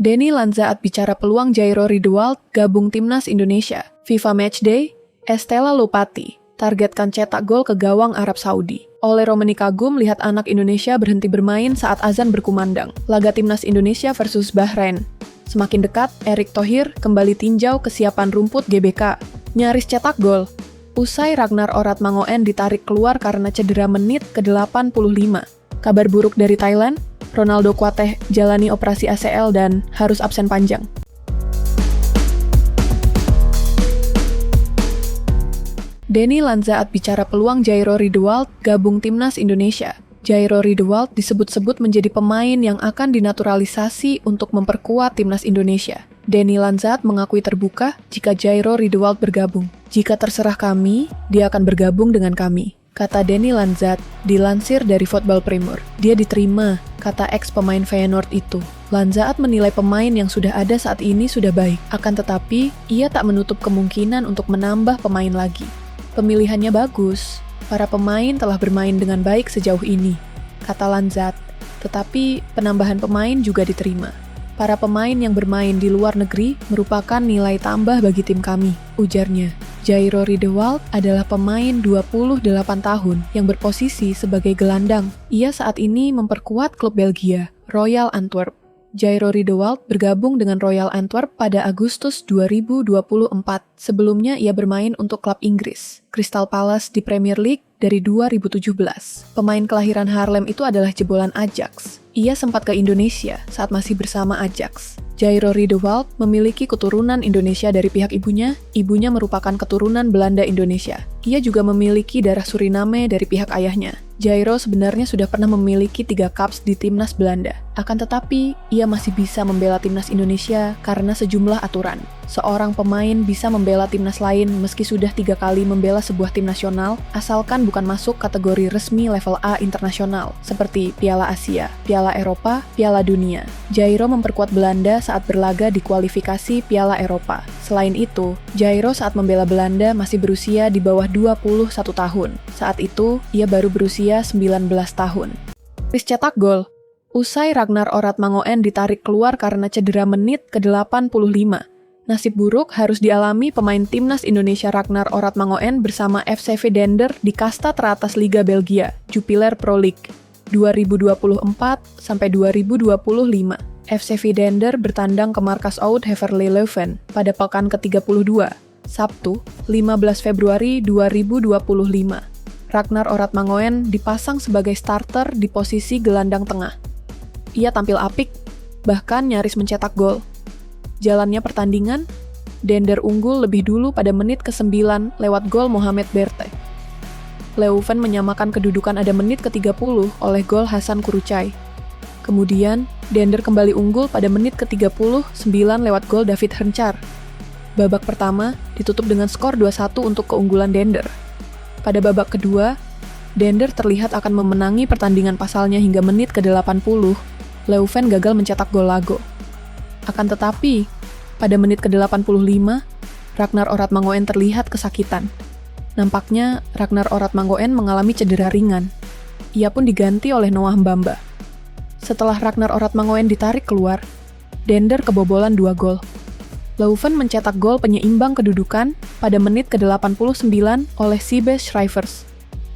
Denny Lanzaat bicara peluang Jairo Riedewald gabung timnas Indonesia. FIFA Matchday, Estella Lupati targetkan cetak gol ke gawang Arab Saudi. Oleh Romani kagum lihat anak Indonesia berhenti bermain saat azan berkumandang. Laga timnas Indonesia versus Bahrain. Semakin dekat, Erick Thohir kembali tinjau kesiapan rumput GBK. Nyaris cetak gol. Usai Ragnar Oratmangoen ditarik keluar karena cedera menit ke-85. Kabar buruk dari Thailand, Ronaldo Kuateh jalani operasi ACL dan harus absen panjang. Denny Lanzaat bicara peluang Jairo Riedewald gabung timnas Indonesia. Jairo Riedewald disebut-sebut menjadi pemain yang akan dinaturalisasi untuk memperkuat timnas Indonesia. Denny Lanzaat mengakui terbuka jika Jairo Riedewald bergabung. Jika terserah kami, dia akan bergabung dengan kami, kata Denny Lanzaat, dilansir dari Football Premier. Dia diterima, kata ex-pemain Feyenoord itu. Lanzaat menilai pemain yang sudah ada saat ini sudah baik, akan tetapi ia tak menutup kemungkinan untuk menambah pemain lagi. Pemilihannya bagus, para pemain telah bermain dengan baik sejauh ini, kata Lanzaat, tetapi penambahan pemain juga diterima. Para pemain yang bermain di luar negeri merupakan nilai tambah bagi tim kami, ujarnya. Jairo Riedewald adalah pemain 28 tahun yang berposisi sebagai gelandang. Ia saat ini memperkuat klub Belgia, Royal Antwerp. Jairo Riedewald bergabung dengan Royal Antwerp pada Agustus 2024. Sebelumnya ia bermain untuk klub Inggris, Crystal Palace di Premier League dari 2017. Pemain kelahiran Haarlem itu adalah jebolan Ajax. Ia sempat ke Indonesia saat masih bersama Ajax. Jairo Riedewald memiliki keturunan Indonesia dari pihak ibunya. Ibunya merupakan keturunan Belanda Indonesia. Ia juga memiliki darah Suriname dari pihak ayahnya. Jairo sebenarnya sudah pernah memiliki 3 caps di timnas Belanda. Akan tetapi, ia masih bisa membela timnas Indonesia karena sejumlah aturan. Seorang pemain bisa membela timnas lain meski sudah 3 kali membela sebuah tim nasional, asalkan bukan masuk kategori resmi level A internasional, seperti Piala Asia, Piala Eropa, Piala Dunia. Jairo memperkuat Belanda saat berlaga di kualifikasi Piala Eropa. Selain itu, Jairo saat membela Belanda masih berusia di bawah 21 tahun. Saat itu, ia baru berusia 19 tahun. Chris cetak gol. Usai Ragnar Oratmangoen ditarik keluar karena cedera menit ke-85. Nasib buruk harus dialami pemain timnas Indonesia Ragnar Oratmangoen bersama FC Vedender di kasta teratas Liga Belgia, Jupiler Pro League, 2024-2025. FC Vedender bertandang ke markas Oud Heverlee Leuven pada pekan ke-32, Sabtu, 15 Februari 2025. Ragnar Oratmangoen dipasang sebagai starter di posisi gelandang tengah. Ia tampil apik, bahkan nyaris mencetak gol. Jalannya pertandingan, Dender unggul lebih dulu pada menit ke-9 lewat gol Mohamed Berte. Leuven menyamakan kedudukan pada menit ke-30 oleh gol Hasan Kurucay. Kemudian, Dender kembali unggul pada menit ke-39 lewat gol David Hernchar. Babak pertama ditutup dengan skor 2-1 untuk keunggulan Dender. Pada babak kedua, Dender terlihat akan memenangi pertandingan pasalnya hingga menit ke-80. Leuven gagal mencetak gol lago. Akan tetapi, pada menit ke-85, Ragnar Oratmangoen terlihat kesakitan. Nampaknya Ragnar Oratmangoen mengalami cedera ringan. Ia pun diganti oleh Noah Mbamba. Setelah Ragnar Oratmangoen ditarik keluar, Dender kebobolan 2 gol. Leuven mencetak gol penyeimbang kedudukan pada menit ke-89 oleh Sibbe Schrijvers.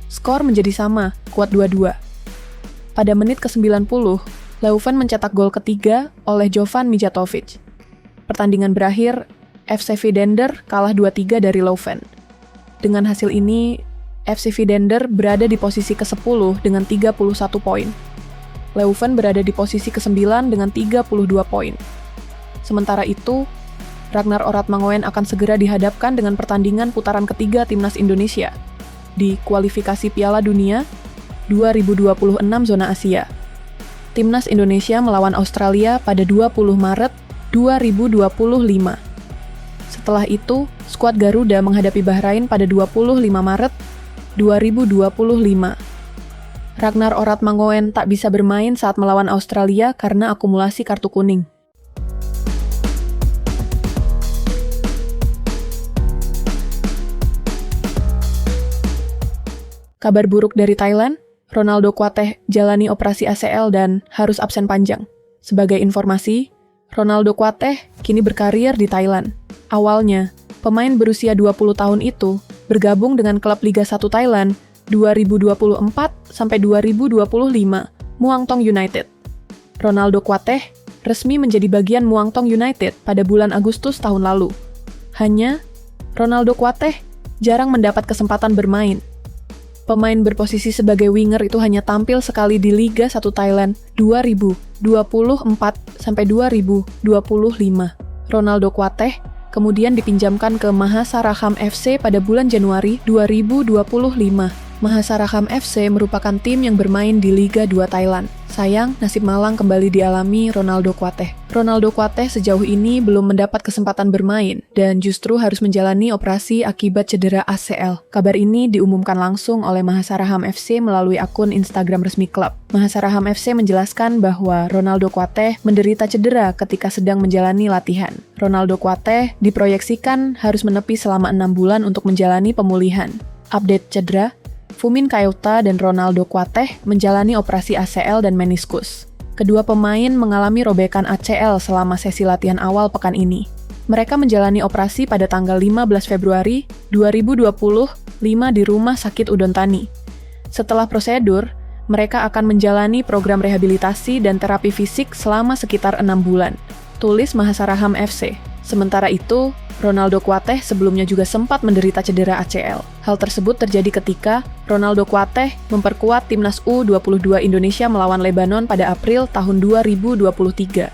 Skor menjadi sama, kuat 2-2. Pada menit ke-90, Leuven mencetak gol ketiga oleh Jovan Mijatovic. Pertandingan berakhir, FC Vedender kalah 2-3 dari Leuven. Dengan hasil ini, FC Vedender berada di posisi ke-10 dengan 31 poin. Leuven berada di posisi ke-9 dengan 32 poin. Sementara itu, Ragnar Oratmangoen akan segera dihadapkan dengan pertandingan putaran ketiga timnas Indonesia di kualifikasi Piala Dunia 2026 zona Asia. Timnas Indonesia melawan Australia pada 20 Maret 2025. Setelah itu, skuad Garuda menghadapi Bahrain pada 25 Maret 2025. Ragnar Oratmangoen tak bisa bermain saat melawan Australia karena akumulasi kartu kuning. Kabar buruk dari Thailand, Ronaldo Kuateh jalani operasi ACL dan harus absen panjang. Sebagai informasi, Ronaldo Kuateh kini berkarir di Thailand. Awalnya, pemain berusia 20 tahun itu bergabung dengan klub Liga 1 Thailand 2024-2025, Muangthong United. Ronaldo Kuateh resmi menjadi bagian Muangthong United pada bulan Agustus tahun lalu. Hanya, Ronaldo Kuateh jarang mendapat kesempatan bermain. Pemain berposisi sebagai winger itu hanya tampil sekali di Liga 1 Thailand 2024-2025. Ronaldo Kuateh kemudian dipinjamkan ke Mahasaraham FC pada bulan Januari 2025. Mahasaraham FC merupakan tim yang bermain di Liga 2 Thailand. Sayang, nasib malang kembali dialami Ronaldo Kuateh. Ronaldo Kuateh sejauh ini belum mendapat kesempatan bermain dan justru harus menjalani operasi akibat cedera ACL. Kabar ini diumumkan langsung oleh Mahasaraham FC melalui akun Instagram resmi klub. Mahasaraham FC menjelaskan bahwa Ronaldo Kuateh menderita cedera ketika sedang menjalani latihan. Ronaldo Kuateh diproyeksikan harus menepi selama 6 bulan untuk menjalani pemulihan. Update cedera, Fumin Kayota dan Ronaldo Kuateh menjalani operasi ACL dan meniskus. Kedua pemain mengalami robekan ACL selama sesi latihan awal pekan ini. Mereka menjalani operasi pada tanggal 15 Februari 2025 di Rumah Sakit Udon Thani. Setelah prosedur, mereka akan menjalani program rehabilitasi dan terapi fisik selama sekitar 6 bulan, tulis Mahasaraham FC. Sementara itu, Ronaldo Kuateh sebelumnya juga sempat menderita cedera ACL. Hal tersebut terjadi ketika Ronaldo Kuateh memperkuat timnas U22 Indonesia melawan Lebanon pada April tahun 2023.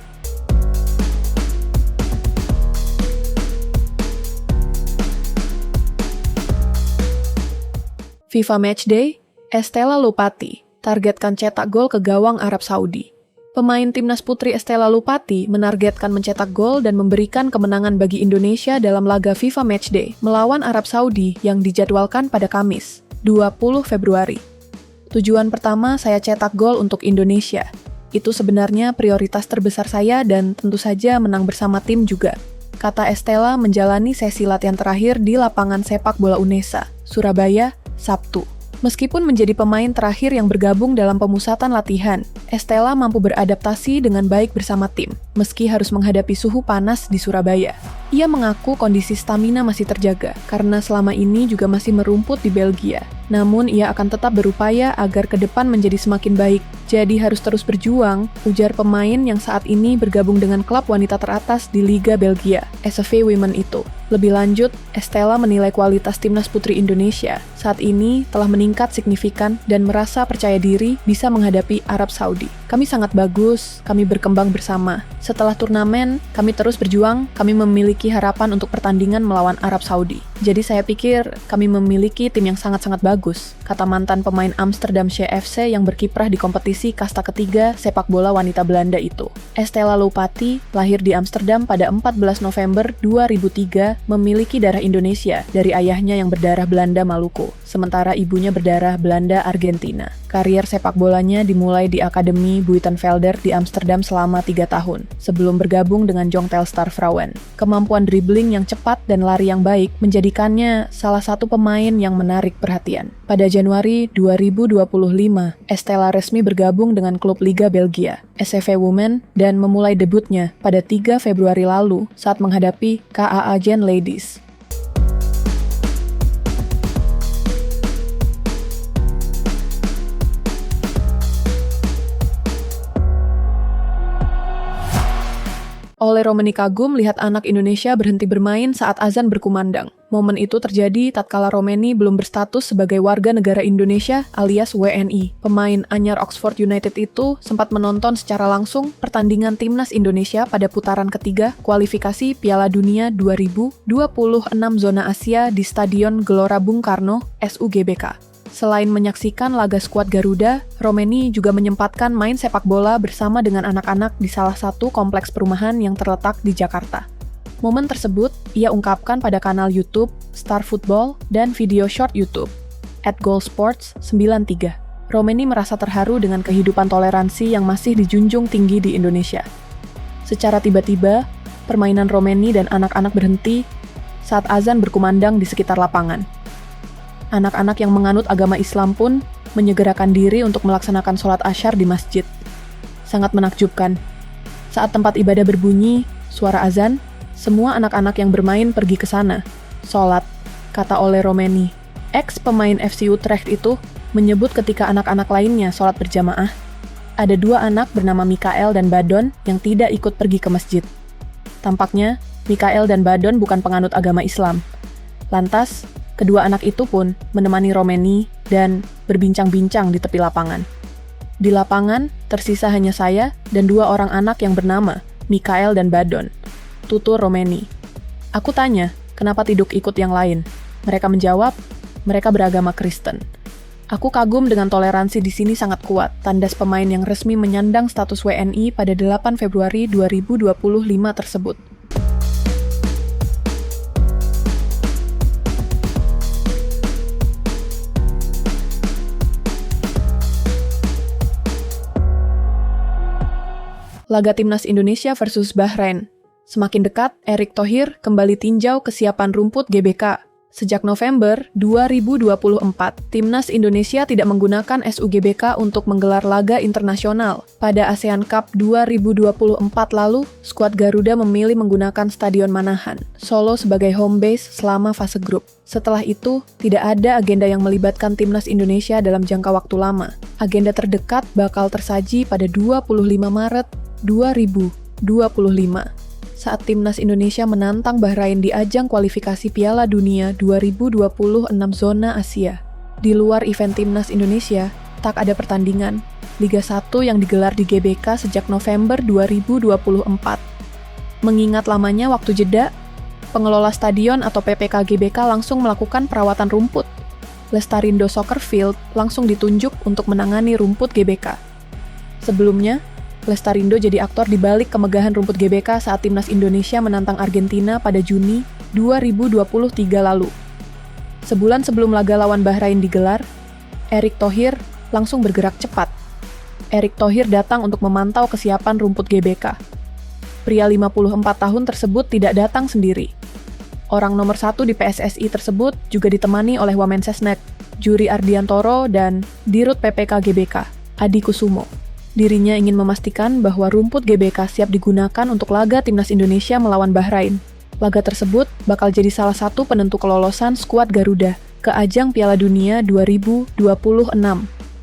FIFA Matchday, Estella Lupati targetkan cetak gol ke gawang Arab Saudi. Pemain timnas putri Estella Lupati menargetkan mencetak gol dan memberikan kemenangan bagi Indonesia dalam laga FIFA Matchday melawan Arab Saudi yang dijadwalkan pada Kamis, 20 Februari. Tujuan pertama saya cetak gol untuk Indonesia. Itu sebenarnya prioritas terbesar saya dan tentu saja menang bersama tim juga, kata Estella menjalani sesi latihan terakhir di lapangan sepak bola UNESA, Surabaya, Sabtu. Meskipun menjadi pemain terakhir yang bergabung dalam pemusatan latihan, Estella mampu beradaptasi dengan baik bersama tim, meski harus menghadapi suhu panas di Surabaya. Ia mengaku kondisi stamina masih terjaga, karena selama ini juga masih merumput di Belgia. Namun ia akan tetap berupaya agar ke depan menjadi semakin baik. Jadi harus terus berjuang, ujar pemain yang saat ini bergabung dengan klub wanita teratas di Liga Belgia, SV Women itu. Lebih lanjut, Estella menilai kualitas timnas putri Indonesia saat ini telah meningkat signifikan dan merasa percaya diri bisa menghadapi Arab Saudi. Kami sangat bagus, kami berkembang bersama. Setelah turnamen, kami terus berjuang, kami memiliki harapan untuk pertandingan melawan Arab Saudi. Jadi saya pikir kami memiliki tim yang sangat-sangat bagus, kata mantan pemain Amsterdam FC yang berkiprah di kompetisi kasta ketiga sepak bola wanita Belanda itu. Estella Lupati lahir di Amsterdam pada 14 November 2003, memiliki darah Indonesia dari ayahnya yang berdarah Belanda Maluku, sementara ibunya berdarah Belanda Argentina. Karier sepak bolanya dimulai di Akademi Buitenvelder di Amsterdam selama 3 tahun, sebelum bergabung dengan Jong Telstar Vrouwen. Kemampuan dribbling yang cepat dan lari yang baik menjadikannya salah satu pemain yang menarik perhatian. Pada Januari 2025, Estella resmi bergabung dengan klub Liga Belgia, SV Women, dan memulai debutnya pada 3 Februari lalu saat menghadapi KAA Gen Ladies. Oleh Romeni kagum lihat anak Indonesia berhenti bermain saat azan berkumandang. Momen itu terjadi tatkala Romeni belum berstatus sebagai warga negara Indonesia alias WNI. Pemain anyar Oxford United itu sempat menonton secara langsung pertandingan timnas Indonesia pada putaran ketiga kualifikasi Piala Dunia 2026 zona Asia di Stadion Gelora Bung Karno, SUGBK. Selain menyaksikan laga skuad Garuda, Romeni juga menyempatkan main sepak bola bersama dengan anak-anak di salah satu kompleks perumahan yang terletak di Jakarta. Momen tersebut ia ungkapkan pada kanal YouTube Star Football dan video short YouTube @goalsports93. Romeni merasa terharu dengan kehidupan toleransi yang masih dijunjung tinggi di Indonesia. Secara tiba-tiba, permainan Romeni dan anak-anak berhenti saat azan berkumandang di sekitar lapangan. Anak-anak yang menganut agama Islam pun menyegerakan diri untuk melaksanakan sholat asyar di masjid. Sangat menakjubkan. Saat tempat ibadah berbunyi, suara azan, semua anak-anak yang bermain pergi ke sana. Sholat, kata Ole Romeni. Ex-pemain FC Utrecht itu menyebut ketika anak-anak lainnya sholat berjamaah, ada 2 anak bernama Mikael dan Badon yang tidak ikut pergi ke masjid. Tampaknya, Mikael dan Badon bukan penganut agama Islam. Lantas, kedua anak itu pun menemani Romeni dan berbincang-bincang di tepi lapangan. Di lapangan, tersisa hanya saya dan 2 orang anak yang bernama Mikael dan Badon, tutur Romeni. Aku tanya, kenapa tidak ikut yang lain? Mereka menjawab, mereka beragama Kristen. Aku kagum dengan toleransi di sini sangat kuat, tandas pemain yang resmi menyandang status WNI pada 8 Februari 2025 tersebut. Laga Timnas Indonesia versus Bahrain. Semakin dekat, Erick Thohir kembali tinjau kesiapan rumput GBK. Sejak November 2024, Timnas Indonesia tidak menggunakan SUGBK untuk menggelar laga internasional. Pada ASEAN Cup 2024 lalu, skuad Garuda memilih menggunakan Stadion Manahan, Solo sebagai home base selama fase grup. Setelah itu, tidak ada agenda yang melibatkan Timnas Indonesia dalam jangka waktu lama. Agenda terdekat bakal tersaji pada 25 Maret 2025 saat Timnas Indonesia menantang Bahrain di ajang kualifikasi Piala Dunia 2026 zona Asia. Di luar event Timnas Indonesia, tak ada pertandingan Liga 1 yang digelar di GBK sejak November 2024. Mengingat lamanya waktu jeda, pengelola stadion atau PPK GBK langsung melakukan perawatan rumput. Lestarindo Soccer Field langsung ditunjuk untuk menangani rumput GBK. Sebelumnya, Lestarindo jadi aktor di balik kemegahan rumput GBK saat Timnas Indonesia menantang Argentina pada Juni 2023 lalu. Sebulan sebelum laga lawan Bahrain digelar, Erick Thohir langsung bergerak cepat. Erick Thohir datang untuk memantau kesiapan rumput GBK. Pria 54 tahun tersebut tidak datang sendiri. Orang nomor 1 di PSSI tersebut juga ditemani oleh Wamensesnek, Juri Ardiantoro, dan Dirut PPK GBK, Adi Kusumo. Dirinya ingin memastikan bahwa rumput GBK siap digunakan untuk laga Timnas Indonesia melawan Bahrain. Laga tersebut bakal jadi salah satu penentu kelolosan skuad Garuda ke ajang Piala Dunia 2026.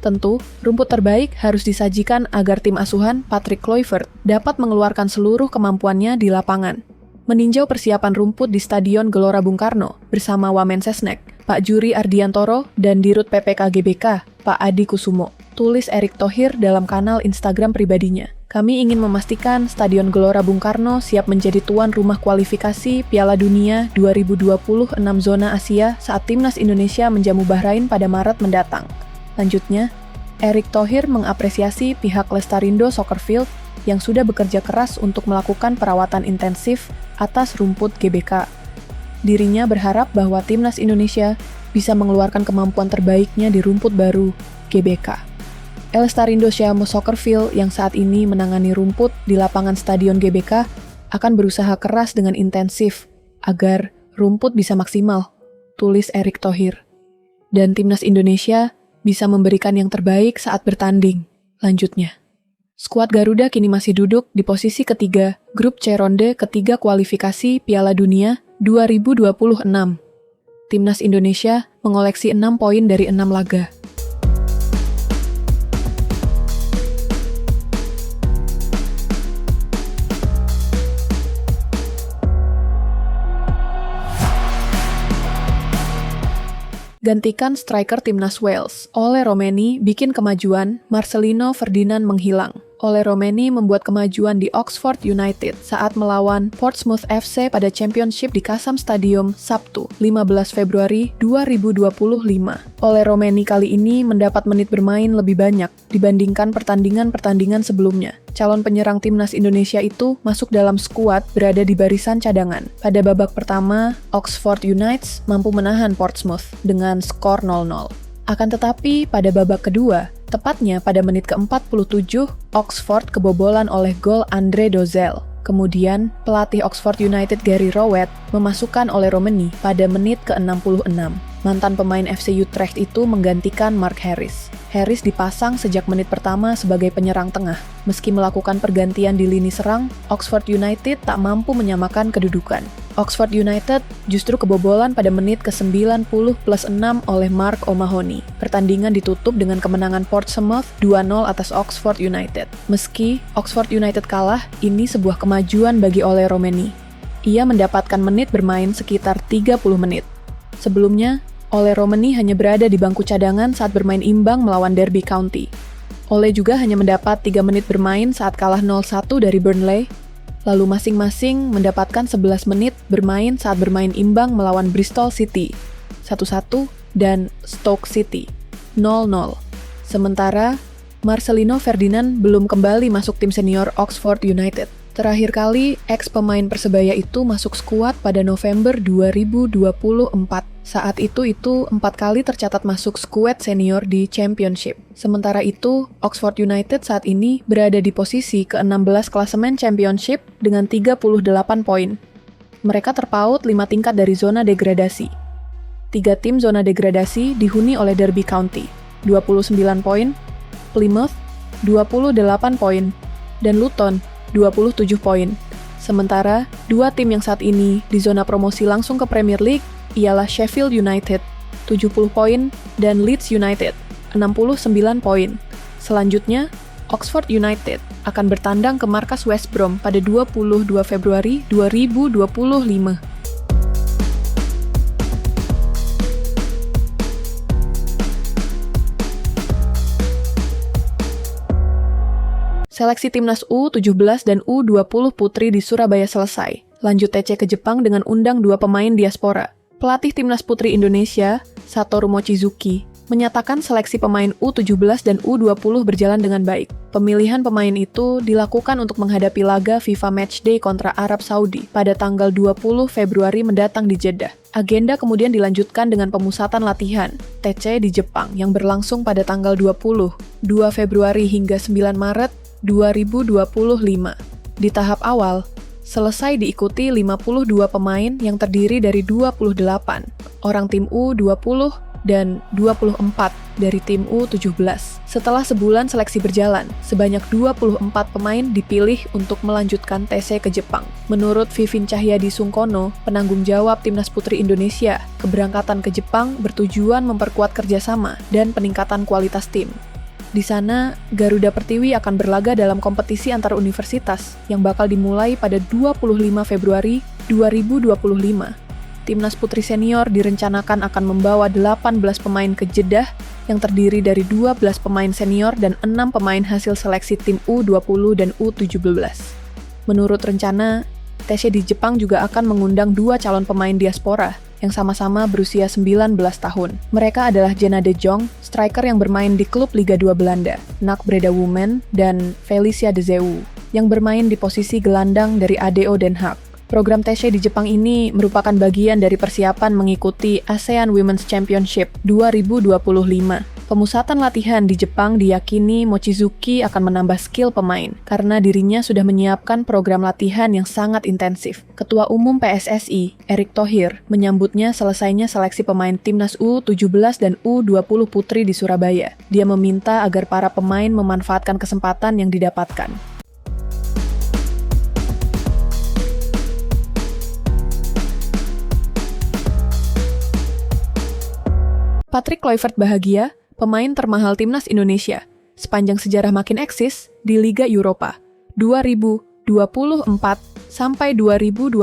Tentu, rumput terbaik harus disajikan agar tim asuhan Patrick Kluivert dapat mengeluarkan seluruh kemampuannya di lapangan. Meninjau persiapan rumput di Stadion Gelora Bung Karno bersama Wamensesnek, Pak Juri Ardiantoro, dan Dirut PPK GBK, Pak Adi Kusumo. Tulis Erick Thohir dalam kanal Instagram pribadinya. Kami ingin memastikan Stadion Gelora Bung Karno siap menjadi tuan rumah kualifikasi Piala Dunia 2026 zona Asia saat Timnas Indonesia menjamu Bahrain pada Maret mendatang. Lanjutnya, Erick Thohir mengapresiasi pihak Lestarindo Soccer Field yang sudah bekerja keras untuk melakukan perawatan intensif atas rumput GBK. Dirinya berharap bahwa Timnas Indonesia bisa mengeluarkan kemampuan terbaiknya di rumput baru GBK. Lestarindo Siamo Soccer Field yang saat ini menangani rumput di lapangan Stadion GBK akan berusaha keras dengan intensif agar rumput bisa maksimal, tulis Erick Thohir. Dan Timnas Indonesia bisa memberikan yang terbaik saat bertanding, lanjutnya. Skuad Garuda kini masih duduk di posisi ketiga grup C ronde ketiga kualifikasi Piala Dunia 2026. Timnas Indonesia mengoleksi 6 poin dari 6 laga. Gantikan striker Timnas Wales, Ole Romeni bikin kemajuan, Marcelino Ferdinand menghilang. Ole Romeni membuat kemajuan di Oxford United saat melawan Portsmouth FC pada Championship di Kasam Stadium Sabtu, 15 Februari 2025. Ole Romeni kali ini mendapat menit bermain lebih banyak dibandingkan pertandingan-pertandingan sebelumnya. Calon penyerang Timnas Indonesia itu masuk dalam skuad berada di barisan cadangan. Pada babak pertama, Oxford United mampu menahan Portsmouth dengan skor 0-0. Akan tetapi, pada babak kedua, tepatnya pada menit ke-47, Oxford kebobolan oleh gol Andre Dozzell. Kemudian, pelatih Oxford United Gary Rowett memasukkan Ole Romani pada menit ke-66. Mantan pemain FC Utrecht itu menggantikan Mark Harris. Harris dipasang sejak menit pertama sebagai penyerang tengah. Meski melakukan pergantian di lini serang, Oxford United tak mampu menyamakan kedudukan. Oxford United justru kebobolan pada menit ke-90 plus 6 oleh Mark O'Mahony. Pertandingan ditutup dengan kemenangan Portsmouth 2-0 atas Oxford United. Meski Oxford United kalah, ini sebuah kemajuan bagi Ole Romani. Ia mendapatkan menit bermain sekitar 30 menit. Sebelumnya, Ole Romani hanya berada di bangku cadangan saat bermain imbang melawan Derby County. Ole juga hanya mendapat 3 menit bermain saat kalah 0-1 dari Burnley, lalu masing-masing mendapatkan 11 menit bermain saat bermain imbang melawan Bristol City 1-1 dan Stoke City 0-0. Sementara, Marcelino Ferdinand belum kembali masuk tim senior Oxford United. Terakhir kali, ex-pemain Persebaya itu masuk skuad pada November 2024. Saat itu 4 kali tercatat masuk skuad senior di Championship. Sementara itu, Oxford United saat ini berada di posisi ke-16 klasemen Championship dengan 38 poin. Mereka terpaut 5 tingkat dari zona degradasi. 3 tim zona degradasi dihuni oleh Derby County, 29 poin, Plymouth, 28 poin, dan Luton, 27 poin. Sementara, 2 tim yang saat ini di zona promosi langsung ke Premier League ialah Sheffield United, 70 poin, dan Leeds United, 69 poin. Selanjutnya, Oxford United akan bertandang ke markas West Brom pada 22 Februari 2025. Seleksi timnas U17 dan U20 putri di Surabaya selesai. Lanjut TC ke Jepang dengan undang 2 pemain diaspora. Pelatih timnas putri Indonesia, Satoru Mochizuki, menyatakan seleksi pemain U17 dan U20 berjalan dengan baik. Pemilihan pemain itu dilakukan untuk menghadapi laga FIFA Matchday kontra Arab Saudi pada tanggal 20 Februari mendatang di Jeddah. Agenda kemudian dilanjutkan dengan pemusatan latihan, TC di Jepang yang berlangsung pada tanggal 2 Februari hingga 9 Maret 2025. Di tahap awal, selesai diikuti 52 pemain yang terdiri dari 28 orang tim U20 dan 24 dari tim U17. Setelah sebulan seleksi berjalan, sebanyak 24 pemain dipilih untuk melanjutkan TC ke Jepang. Menurut Vivin Cahyadi Sungkono, penanggung jawab Timnas Putri Indonesia, keberangkatan ke Jepang bertujuan memperkuat kerjasama dan peningkatan kualitas tim. Di sana, Garuda Pertiwi akan berlaga dalam kompetisi antar universitas yang bakal dimulai pada 25 Februari 2025. Timnas Putri Senior direncanakan akan membawa 18 pemain ke Jeddah yang terdiri dari 12 pemain senior dan 6 pemain hasil seleksi tim U20 dan U17. Menurut rencana, TC di Jepang juga akan mengundang 2 calon pemain diaspora yang sama-sama berusia 19 tahun. Mereka adalah Jenna de Jong, striker yang bermain di klub Liga 2 Belanda, NAC Breda Women, dan Felicia de Zeeuw, yang bermain di posisi gelandang dari ADO Den Haag. Program TC di Jepang ini merupakan bagian dari persiapan mengikuti ASEAN Women's Championship 2025. Pemusatan latihan di Jepang diyakini Mochizuki akan menambah skill pemain karena dirinya sudah menyiapkan program latihan yang sangat intensif. Ketua Umum PSSI, Erick Thohir, menyambutnya selesainya seleksi pemain timnas U17 dan U20 putri di Surabaya. Dia meminta agar para pemain memanfaatkan kesempatan yang didapatkan. Patrick Kluivert bahagia, pemain termahal timnas Indonesia, sepanjang sejarah makin eksis di Liga Eropa 2024 sampai 2025.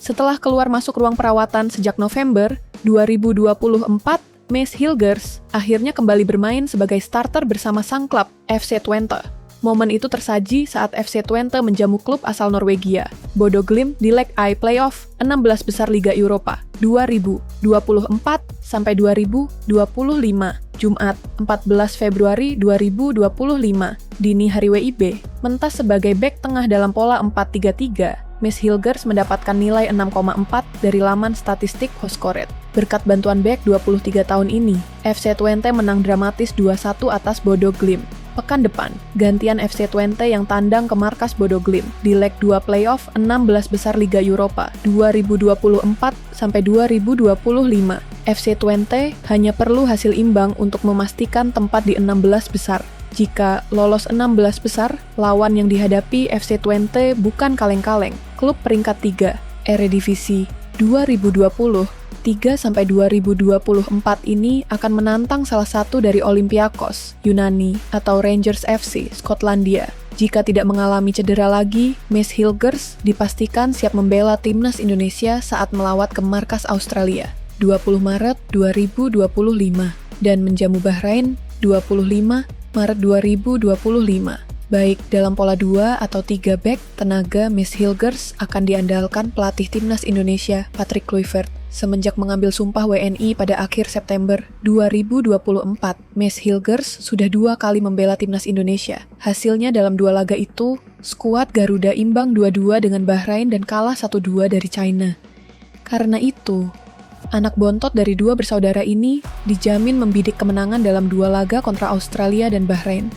Setelah keluar masuk ruang perawatan sejak November 2024, Mads Hilgers akhirnya kembali bermain sebagai starter bersama sang klub FC Twente. Momen itu tersaji saat FC Twente menjamu klub asal Norwegia, Bodo Glimt di leg I playoff 16 besar Liga Eropa 2024 sampai 2025, Jumat 14 Februari 2025, dini hari WIB, mentas sebagai bek tengah dalam pola 4-3-3, Mads Hilgers mendapatkan nilai 6,4 dari laman statistik Hoscoret. Berkat bantuan bek 23 tahun ini, FC Twente menang dramatis 2-1 atas Bodo Glimt. Pekan depan, gantian FC Twente yang tandang ke markas Bodo Glimt di leg 2 playoff 16 besar Liga Eropa 2024-2025. FC Twente hanya perlu hasil imbang untuk memastikan tempat di 16 besar. Jika lolos 16 besar, lawan yang dihadapi FC Twente bukan kaleng-kaleng. Klub peringkat 3, Eredivisie 2023-2024 ini akan menantang salah satu dari Olympiakos, Yunani, atau Rangers FC, Skotlandia. Jika tidak mengalami cedera lagi, Mads Hilgers dipastikan siap membela timnas Indonesia saat melawat ke markas Australia 20 Maret 2025 dan menjamu Bahrain 25 Maret 2025. Baik dalam pola 2 atau 3 back, tenaga Mads Hilgers akan diandalkan pelatih timnas Indonesia Patrick Kluivert. Semenjak mengambil sumpah WNI pada akhir September 2024, Mads Hilgers sudah 2 kali membela timnas Indonesia. Hasilnya dalam 2 laga itu, skuad Garuda imbang 2-2 dengan Bahrain dan kalah 1-2 dari China. Karena itu, anak bontot dari 2 bersaudara ini dijamin membidik kemenangan dalam 2 laga kontra Australia dan Bahrain.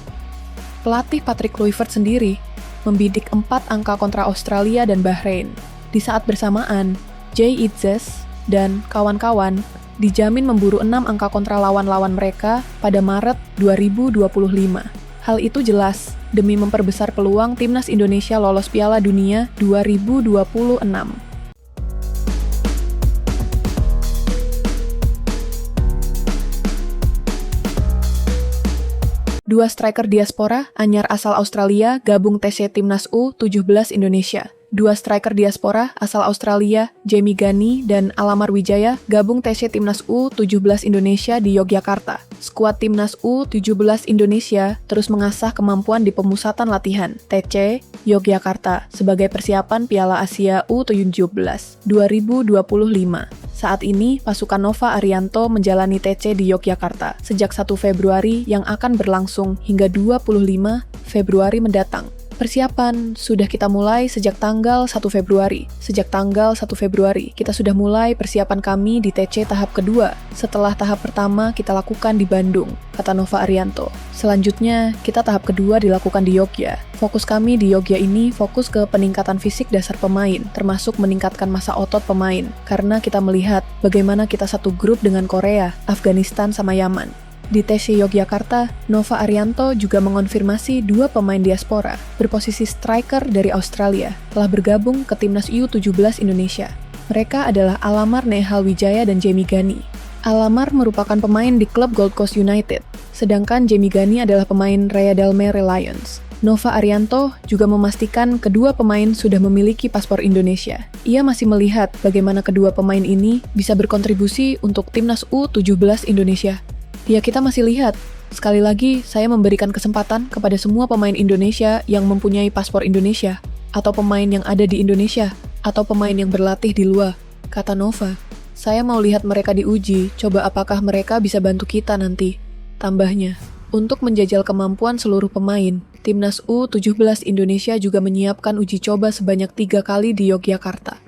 Pelatih Patrick Kluivert sendiri membidik 4 angka kontra Australia dan Bahrain. Di saat bersamaan, Jay Itzes dan kawan-kawan dijamin memburu 6 angka kontra lawan-lawan mereka pada Maret 2025. Hal itu jelas demi memperbesar peluang timnas Indonesia lolos Piala Dunia 2026. Dua striker diaspora, anyar asal Australia, gabung TC Timnas U17 Indonesia. 2 striker diaspora asal Australia, Jamie Gani dan Alamar Wijaya, gabung TC Timnas U17 Indonesia di Yogyakarta. Skuad Timnas U17 Indonesia terus mengasah kemampuan di pemusatan latihan TC Yogyakarta sebagai persiapan Piala Asia U17 2025. Saat ini, pasukan Nova Arianto menjalani TC di Yogyakarta sejak 1 Februari yang akan berlangsung hingga 25 Februari mendatang. Persiapan sudah kita mulai sejak tanggal 1 Februari. Sejak tanggal 1 Februari, kita sudah mulai persiapan kami di TC tahap kedua, setelah tahap pertama kita lakukan di Bandung, kata Nova Arianto. Selanjutnya, kita tahap kedua dilakukan di Yogya. Fokus kami di Yogya ini fokus ke peningkatan fisik dasar pemain, termasuk meningkatkan massa otot pemain, karena kita melihat bagaimana kita satu grup dengan Korea, Afghanistan, sama Yaman. Di TC Yogyakarta, Nova Arianto juga mengonfirmasi 2 pemain diaspora berposisi striker dari Australia telah bergabung ke timnas U17 Indonesia. Mereka adalah Alamar Nehal Wijaya dan Jamie Gani. Alamar merupakan pemain di klub Gold Coast United, sedangkan Jamie Gani adalah pemain Raya Delmere Lions. Nova Arianto juga memastikan kedua pemain sudah memiliki paspor Indonesia. Ia masih melihat bagaimana kedua pemain ini bisa berkontribusi untuk timnas U17 Indonesia. Ya, kita masih lihat. Sekali lagi, saya memberikan kesempatan kepada semua pemain Indonesia yang mempunyai paspor Indonesia, atau pemain yang ada di Indonesia, atau pemain yang berlatih di luar, kata Nova. Saya mau lihat mereka diuji, coba apakah mereka bisa bantu kita nanti. Tambahnya, untuk menjajal kemampuan seluruh pemain, Timnas U17 Indonesia juga menyiapkan uji coba sebanyak 3 kali di Yogyakarta.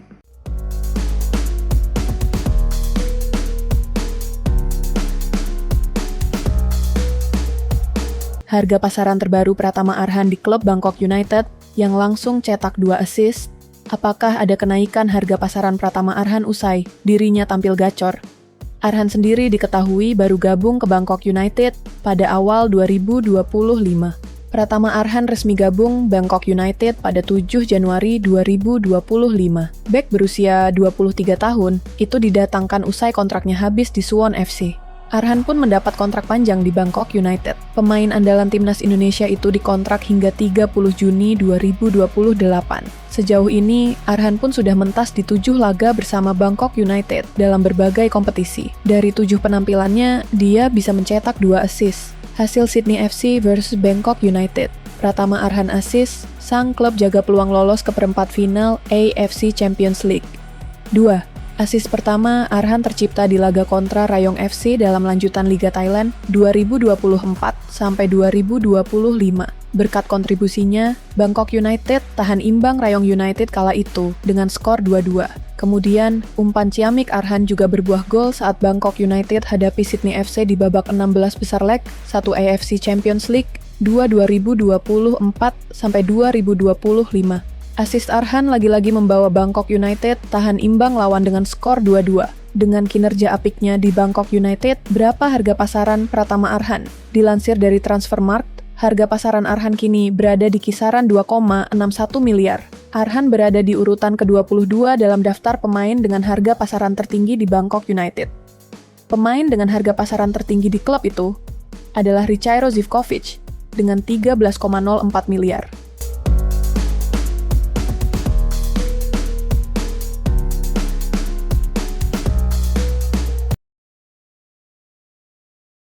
Harga pasaran terbaru Pratama Arhan di klub Bangkok United yang langsung cetak 2 assist. Apakah ada kenaikan harga pasaran Pratama Arhan usai dirinya tampil gacor? Arhan sendiri diketahui baru gabung ke Bangkok United pada awal 2025. Pratama Arhan resmi gabung Bangkok United pada 7 Januari 2025. Bek berusia 23 tahun itu didatangkan usai kontraknya habis di Suwon FC. Arhan pun mendapat kontrak panjang di Bangkok United. Pemain andalan timnas Indonesia itu dikontrak hingga 30 Juni 2028. Sejauh ini, Arhan pun sudah mentas di 7 laga bersama Bangkok United dalam berbagai kompetisi. Dari 7 penampilannya, dia bisa mencetak 2 assist. Hasil Sydney FC versus Bangkok United. Pratama Arhan assist, sang klub jaga peluang lolos ke perempat final AFC Champions League. 2. Assist pertama Arhan tercipta di laga kontra Rayong FC dalam lanjutan Liga Thailand 2024-2025. Berkat kontribusinya, Bangkok United tahan imbang Rayong United kala itu dengan skor 2-2. Kemudian, umpan ciamik Arhan juga berbuah gol saat Bangkok United hadapi Sydney FC di babak 16 besar leg 1 AFC Champions League 2024-2025. Asis Arhan lagi-lagi membawa Bangkok United tahan imbang lawan dengan skor 2-2. Dengan kinerja apiknya di Bangkok United, berapa harga pasaran Pratama Arhan? Dilansir dari Transfermarkt, harga pasaran Arhan kini berada di kisaran 2,61 miliar. Arhan berada di urutan ke-22 dalam daftar pemain dengan harga pasaran tertinggi di Bangkok United. Pemain dengan harga pasaran tertinggi di klub itu adalah Richairo Zivkovic dengan 13,04 miliar.